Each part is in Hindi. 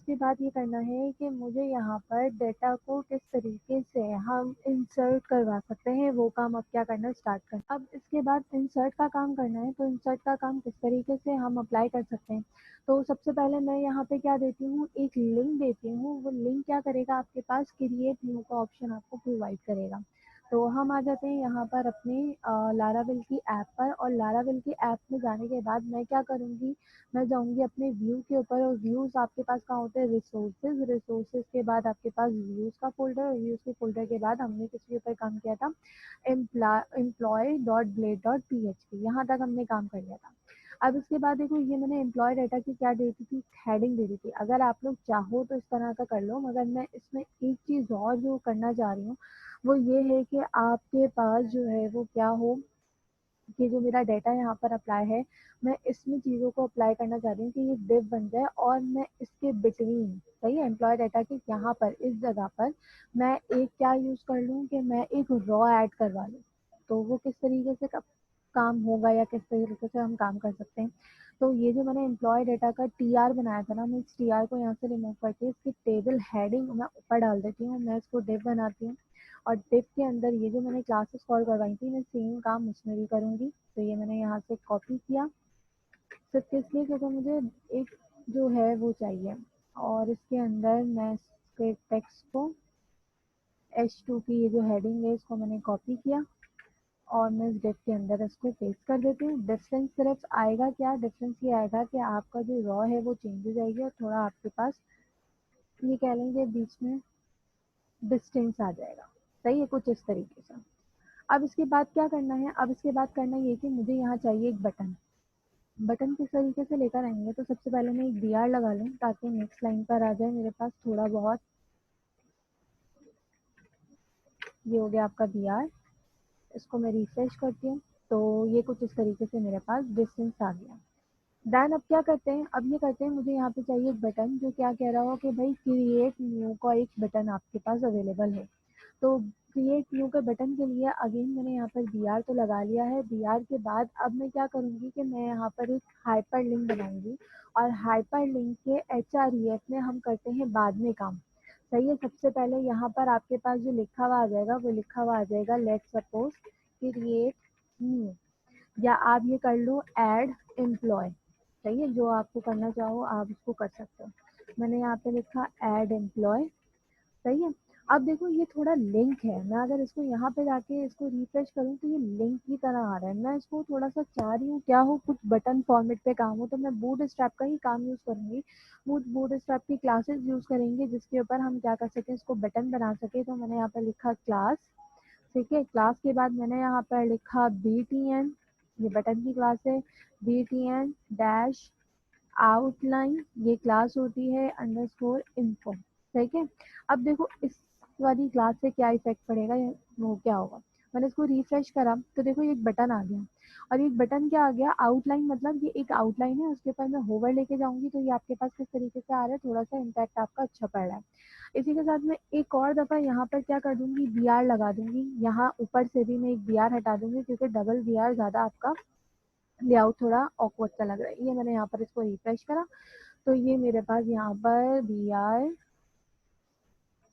इसके बाद ये करना है कि मुझे यहाँ पर डेटा को किस तरीके से हम इंसर्ट करवा सकते हैं, वो काम अब क्या करना स्टार्ट करना। अब इसके बाद इंसर्ट का काम करना है, तो इंसर्ट का काम किस तरीके से हम अप्लाई कर सकते हैं। तो सबसे पहले मैं यहाँ पे क्या देती हूँ, एक लिंक देती हूँ। वो लिंक क्या करेगा, आपके पास क्रिएट न्यू का ऑप्शन आपको प्रोवाइड करेगा। तो हम आ जाते हैं यहाँ पर अपने लारावेल की ऐप पर, और लारावेल की ऐप में जाने के बाद मैं क्या करूँगी, मैं जाऊँगी अपने व्यू के ऊपर। और व्यूज़ आपके पास कहाँ होते हैं, रिसोर्सेज। रिसोर्सेज के बाद आपके पास व्यूज़ का फोल्डर, और व्यूज़ के फोल्डर के बाद हमने किसके ऊपर काम किया था, employ.blade.php, यहाँ तक हमने काम कर लिया था। अब इसके बाद देखो, ये मैंने एम्प्लॉय डाटा की क्या दे दी थी, हेडिंग दे दी थी। अगर आप लोग चाहो तो इस तरह का कर लो, मगर मैं इसमें एक चीज़ और जो करना चाह रही हूँ वो ये है कि आपके पास जो है वो क्या हो, कि जो मेरा डेटा यहाँ पर अप्लाई है, मैं इसमें चीज़ों को अप्लाई करना चाह रही हूँ कि ये डिव बन जाए, और मैं इसके बिटवीन, सही है, एम्प्लॉय डाटा के यहाँ पर इस जगह पर मैं एक क्या यूज़ कर लूँ, कि मैं एक रॉ ऐड करवा लूँ। तो वो किस तरीके से काम होगा, या किस तरीके से हम काम कर सकते हैं। तो ये जो मैंने एम्प्लॉय डाटा का टीआर बनाया था ना, मैं इस टीआर को यहाँ से रिमूव करके इसकी टेबल हेडिंग मैं ऊपर डाल देती हूँ। मैं इसको डिव बनाती हूँ, और डिव के अंदर ये जो मैंने क्लासेस कॉल करवाई थी, मैं सेम काम उसमें भी करूँगी। तो ये मैंने यहाँ से कॉपी किया, सिर्फ किस लिए, क्योंकि मुझे एक जो है वो चाहिए। और इसके अंदर मैं इसके टेक्स्ट को H2 की ये जो हेडिंग है इसको मैंने कॉपी किया, और मैं इस डिफ के अंदर इसको पेस्ट कर देती हूँ। डिफरेंस सिर्फ आएगा क्या, डिफरेंस ये आएगा कि आपका जो रॉ है वो चेंज हो जाएगी, और थोड़ा आपके पास ये कह लेंगे बीच में डिस्टेंस आ जाएगा। सही है, कुछ इस तरीके से। अब इसके बाद क्या करना है, अब इसके बाद करना ये कि मुझे यहाँ चाहिए एक बटन। बटन किस तरीके से लेकर आएंगे, तो सबसे पहले मैं एक BR लगा लूँ ताकि नेक्स्ट लाइन पर आ जाए मेरे पास थोड़ा बहुत। ये हो गया आपका BR। इसको मैं रिफ्रेश करती हूँ, तो ये कुछ इस तरीके से मेरे पास डिस्टेंस आ गया। देन अब क्या करते हैं, अब ये करते हैं, मुझे यहाँ पे चाहिए एक बटन जो क्या कह रहा हो कि भाई क्रिएट न्यू का एक बटन आपके पास अवेलेबल है। तो क्रिएट न्यू के बटन के लिए अगेन मैंने यहाँ पर BR तो लगा लिया है। BR के बाद अब मैं क्या करूँगी कि मैं यहाँ पर एक हाइपर लिंक बनाऊंगी, और हाइपर लिंक के HREF में हम करते हैं बाद में काम। सही है, सबसे पहले यहाँ पर आपके पास जो लिखा हुआ आ जाएगा, वो लिखा हुआ आ जाएगा लेट सपोज क्रिएट न्यू, या आप ये कर लो ऐड एम्प्लॉय। सही है, जो आपको करना चाहो आप उसको कर सकते हो। मैंने यहाँ पे लिखा ऐड एम्प्लॉय। सही है। अब देखो ये थोड़ा लिंक है, मैं अगर इसको यहाँ पे जाके इसको रिफ्रेश करूँ तो ये लिंक की तरह आ रहा है। मैं इसको थोड़ा सा चाह रही हूँ क्या हो, कुछ बटन फॉर्मेट पे काम हो, तो मैं बूटस्ट्रैप का ही काम यूज करूंगी। बूटस्ट्रैप की क्लासेस यूज करेंगे जिसके ऊपर हम क्या कर सकें, इसको बटन बना सके। तो मैंने यहाँ पे लिखा क्लास। ठीक है, क्लास के बाद मैंने यहाँ पर लिखा BTN, ये बटन की क्लास है। BTN डैश आउटलाइन, ये क्लास होती है अंडरस्कोर इन्फो। ठीक है। अब देखो इस वाली क्लास से क्या इफेक्ट पड़ेगा, वो क्या होगा। मैंने इसको रिफ्रेश करा तो देखो ये एक बटन आ गया, और एक बटन क्या आ गया, आउटलाइन, मतलब ये एक आउटलाइन है, उसके ऊपर मैं होवर लेके जाऊंगी तो ये आपके पास किस तरीके से आ रहा है, थोड़ा सा इम्पैक्ट आपका अच्छा पड़ रहा है। इसी के साथ मैं एक और दफा यहाँ पर क्या कर दूंगी, BR लगा दूंगी। यहाँ ऊपर से भी मैं एक BR हटा दूंगी, क्योंकि डबल BR ज्यादा आपका लेआउट थोड़ा ऑकवर्ड सा लग रहा है। ये मैंने यहाँ पर इसको रिफ्रेश करा, तो ये मेरे पास यहाँ पर BR,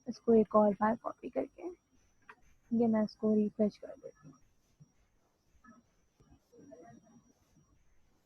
इसको एक और बार कॉपी करके ये मैं इसको रिफ्रेश कर देती हूँ।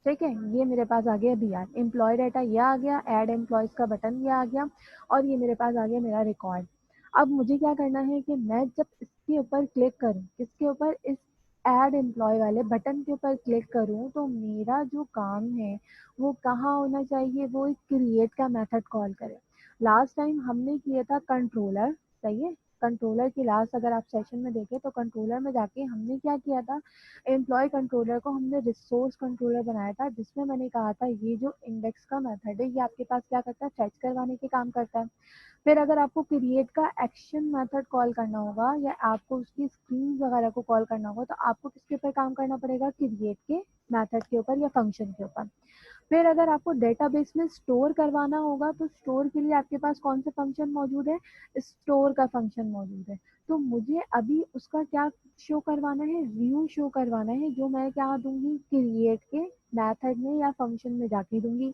ठीक है, ये मेरे पास आ गया BR एम्प्लॉय डाटा, ये आ गया ऐड एम्प्लॉयज का बटन, ये आ गया, और ये मेरे पास आ गया मेरा रिकॉर्ड। अब मुझे क्या करना है कि मैं जब इसके ऊपर क्लिक करूँ, किसके ऊपर, इस ऐड एम्प्लॉय वाले बटन के ऊपर क्लिक करूँ, तो मेरा जो काम है वो कहाँ होना चाहिए, वो एक क्रिएट का मेथड कॉल करे। लास्ट टाइम हमने किया था कंट्रोलर। सही है, कंट्रोलर की लास्ट अगर आप सेशन में देखें तो कंट्रोलर में जाके हमने क्या किया था, एम्प्लॉय कंट्रोलर को हमने रिसोर्स कंट्रोलर बनाया था, जिसमें मैंने कहा था ये जो इंडेक्स का मेथड है ये आपके पास क्या करता है, फेच करवाने के काम करता है। फिर अगर आपको क्रिएट का एक्शन मेथड कॉल करना होगा, या आपको उसकी स्क्रीन वगैरह को कॉल करना होगा, तो आपको किसके ऊपर काम करना पड़ेगा, क्रिएट के मेथड के ऊपर या फंक्शन के ऊपर। फिर अगर आपको डेटाबेस में स्टोर करवाना होगा तो स्टोर के लिए आपके पास कौन सा फंक्शन मौजूद है, स्टोर का फंक्शन मौजूद है। तो मुझे अभी उसका क्या शो करवाना है, व्यू शो करवाना है, जो मैं क्या दूंगी, क्रिएट के मेथड में या फंक्शन में जाके दूंगी।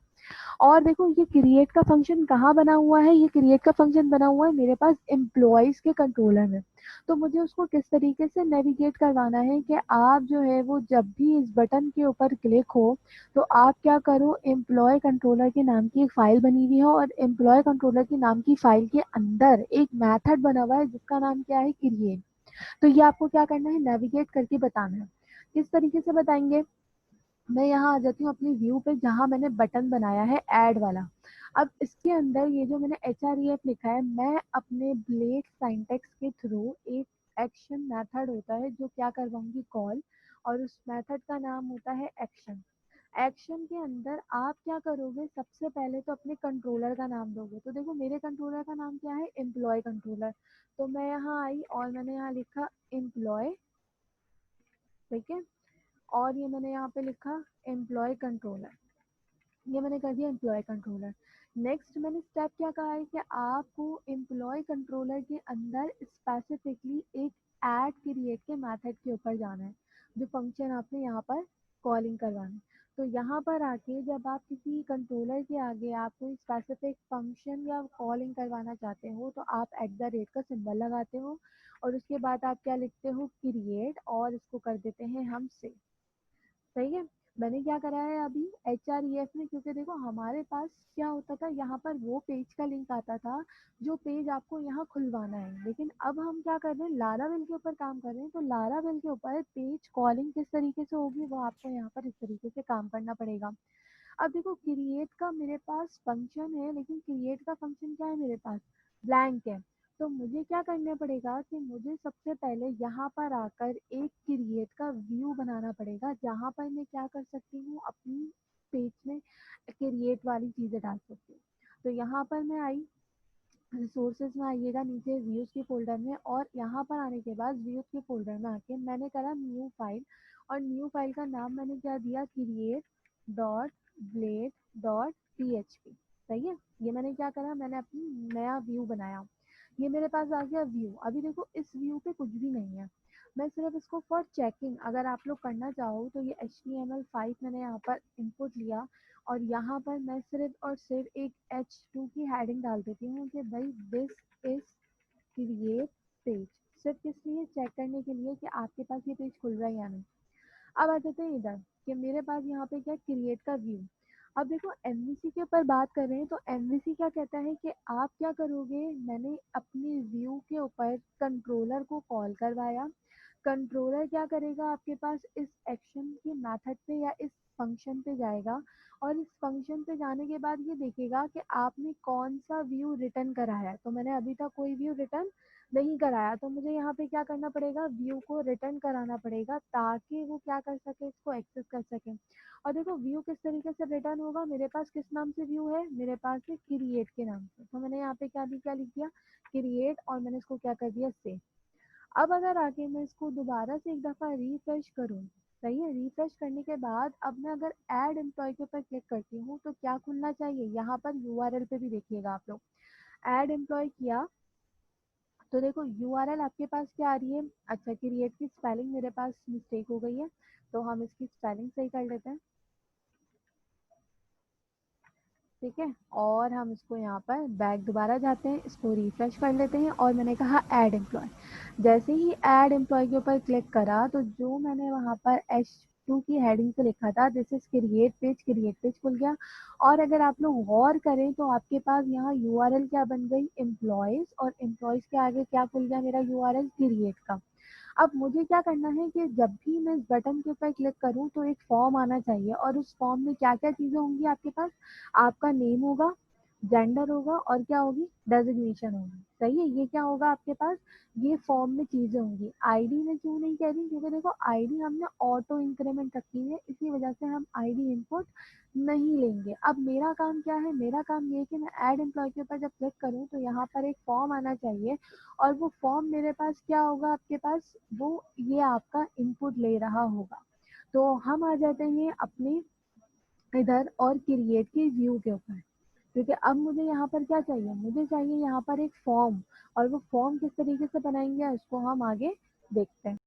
और देखो ये क्रिएट का फंक्शन कहाँ बना हुआ है, ये क्रिएट का फंक्शन बना हुआ है मेरे पास एम्प्लॉयज के कंट्रोलर में। तो मुझे उसको किस तरीके से नेविगेट करवाना है कि आप जो है वो जब भी इस बटन के ऊपर क्लिक हो तो आप क्या करो, एम्प्लॉय कंट्रोलर के नाम की एक फाइल बनी हुई है और एम्प्लॉय कंट्रोलर के नाम की फाइल के अंदर एक मेथड बना हुआ है जिसका नाम क्या है, क्रिएट। तो ये आपको क्या करना है, नेविगेट करके बताना है। किस तरीके से बताएंगे, मैं यहाँ आ जाती हूँ अपनी व्यू पे जहाँ मैंने बटन बनाया है ऐड वाला। अब इसके अंदर ये जो मैंने HREF लिखा है, मैं अपने ब्लेड सिंटैक्स के थ्रू एक एक्शन मेथड होता है जो क्या करवाऊंगी, कॉल। और उस मेथड का नाम होता है एक्शन। एक्शन के अंदर आप क्या करोगे, सबसे पहले तो अपने कंट्रोलर का नाम दोगे। तो देखो मेरे कंट्रोलर का नाम क्या है, एम्प्लॉय कंट्रोलर। तो मैं यहाँ आई और मैंने यहाँ लिखा एम्प्लॉय, ठीक है। और ये मैंने यहाँ पे लिखा एम्प्लॉय कंट्रोलर, ये मैंने कर दिया एम्प्लॉय कंट्रोलर। नेक्स्ट मैंने स्टेप क्या कहा है कि आपको एम्प्लॉय कंट्रोलर के अंदर स्पेसिफिकली एक ऐड क्रिएट के मेथड के ऊपर जाना है, जो फंक्शन आपने यहाँ पर कॉलिंग करवाना है। तो यहाँ पर आके जब आप किसी कंट्रोलर के आगे आप कोई स्पेसिफिक फंक्शन या कॉलिंग करवाना चाहते हो तो आप @ का सिंबल लगाते हो और उसके बाद आप क्या लिखते हो, क्रिएट, और इसको कर देते हैं हम सेव। सही है। मैंने क्या करा है अभी HREF में, क्योंकि देखो हमारे पास क्या होता था, यहाँ पर वो पेज का लिंक आता था जो पेज आपको यहाँ खुलवाना है। लेकिन अब हम क्या कर रहे हैं, लारावेल के ऊपर काम कर रहे हैं। तो लारावेल के ऊपर पेज कॉलिंग किस तरीके से होगी वो आपको यहाँ पर इस तरीके से काम करना पड़ेगा। अब देखो क्रिएट का मेरे पास फंक्शन है, लेकिन क्रिएट का फंक्शन क्या है, मेरे पास ब्लैंक है। तो मुझे क्या करना पड़ेगा कि मुझे सबसे पहले यहाँ पर आकर एक क्रिएट का व्यू बनाना पड़ेगा, जहाँ पर मैं क्या कर सकती हूँ, अपनी पेज में क्रिएट वाली चीज़ें डाल सकती हूँ। तो यहाँ पर मैं आई, रिसोर्सेज में आइएगा नीचे व्यूज के फोल्डर में, और यहाँ पर आने के बाद व्यूज के फोल्डर में आके मैंने करा न्यू फाइल। और न्यू फाइल का नाम मैंने क्या दिया, create dot blade dot php। सही है। ये मैंने क्या करा, मैंने अपनी नया व्यू बनाया। ये मेरे पास आ गया व्यू। अभी देखो इस व्यू पे कुछ भी नहीं है, मैं सिर्फ इसको फॉर चेकिंग अगर आप लोग करना चाहो तो ये HTML5 मैंने यहाँ पर इनपुट लिया और यहाँ पर मैं सिर्फ और सिर्फ एक H2 की हेडिंग डाल देती हूँ कि भाई दिस इज क्रिएट पेज, सिर्फ किस लिए, चेक करने के लिए कि आपके पास ये पेज खुल रहा है या नहीं। अब आ जाते हैं इधर कि मेरे पास यहाँ पे क्या, क्रिएट का व्यू। अब देखो एमवीसी के ऊपर बात कर रहे हैं तो एमवीसी क्या कहता है कि आप क्या करोगे, मैंने अपने व्यू के ऊपर कंट्रोलर को कॉल करवाया। कंट्रोलर क्या करेगा, आपके पास इस एक्शन के मेथड पे या इस फंक्शन पे जाएगा और इस फंक्शन पे जाने के बाद ये देखेगा कि आपने कौन सा व्यू रिटर्न कराया है। तो मैंने अभी तक कोई व्यू रिटर्न नहीं कराया, तो मुझे यहाँ पे क्या करना पड़ेगा, व्यू को रिटर्न कराना पड़ेगा ताकि वो क्या कर सके, इसको एक्सेस कर सके। और देखो व्यू किस तरीके से रिटर्न होगा, मेरे पास किस नाम से व्यू है, मेरे पास है क्रिएट के नाम से। तो मैंने यहाँ पे क्या लिख दिया, क्रिएट, और मैंने इसको क्या कर दिया, सेव। अब अगर आगे मैं इसको दोबारा से एक दफ़ा रिफ्रेश करूँ, सही है, रिफ्रेश करने के बाद अब मैं अगर ऐड एम्प्लॉय के ऊपर क्लिक करती हूँ तो क्या खुलना चाहिए, यहाँ पर यूआरएल पे भी देखिएगा आप लोग, ऐड एम्प्लॉय किया तो देखो यूआरएल आपके पास क्या आ रही है, अच्छा क्रिएट की स्पेलिंग मेरे पास मिस्टेक हो गई है, तो हम इसकी स्पेलिंग सही कर लेते हैं, ठीक है। और हम इसको यहाँ पर बैक दोबारा जाते हैं, इसको रिफ्रेश कर लेते हैं और मैंने कहा ऐड एम्प्लॉय। जैसे ही ऐड एम्प्लॉय के ऊपर क्लिक करा तो जो मैंने वहाँ पर H2 की हेडिंग से लिखा था दिस इज क्रिएट पेज खुल गया। और अगर आप लोग गौर करें तो आपके पास यहाँ यूआरएल क्या बन गई, एम्प्लॉयज, और एम्प्लॉयज के आगे क्या खुल गया मेरा यूआरएल, क्रिएट का। अब मुझे क्या करना है कि जब भी मैं इस बटन के ऊपर क्लिक करूं तो एक फॉर्म आना चाहिए और उस फॉर्म में क्या क्या चीज़ें होंगी आपके पास, आपका नेम होगा, जेंडर होगा, और क्या होगी, डेजिग्नेशन होगी। सही है, ये क्या होगा आपके पास, ये फॉर्म में चीज़ें होंगी। आईडी में क्यों नहीं कह रही, क्योंकि देखो आईडी हमने ऑटो इंक्रीमेंट रखी है, इसी वजह से हम आईडी इनपुट नहीं लेंगे। अब मेरा काम क्या है, मेरा काम ये है कि मैं ऐड एम्प्लॉय के ऊपर जब क्लिक करूँ तो यहाँ पर एक फॉर्म आना चाहिए और वो फॉर्म मेरे पास क्या होगा, आपके पास वो ये आपका इनपुट ले रहा होगा। तो हम आ जाते हैं अपने इधर और क्रिएट की व्यू के ऊपर, क्योंकि अब मुझे यहाँ पर क्या चाहिए, मुझे चाहिए यहाँ पर एक फॉर्म, और वो फॉर्म किस तरीके से बनाएंगे उसको हम आगे देखते हैं।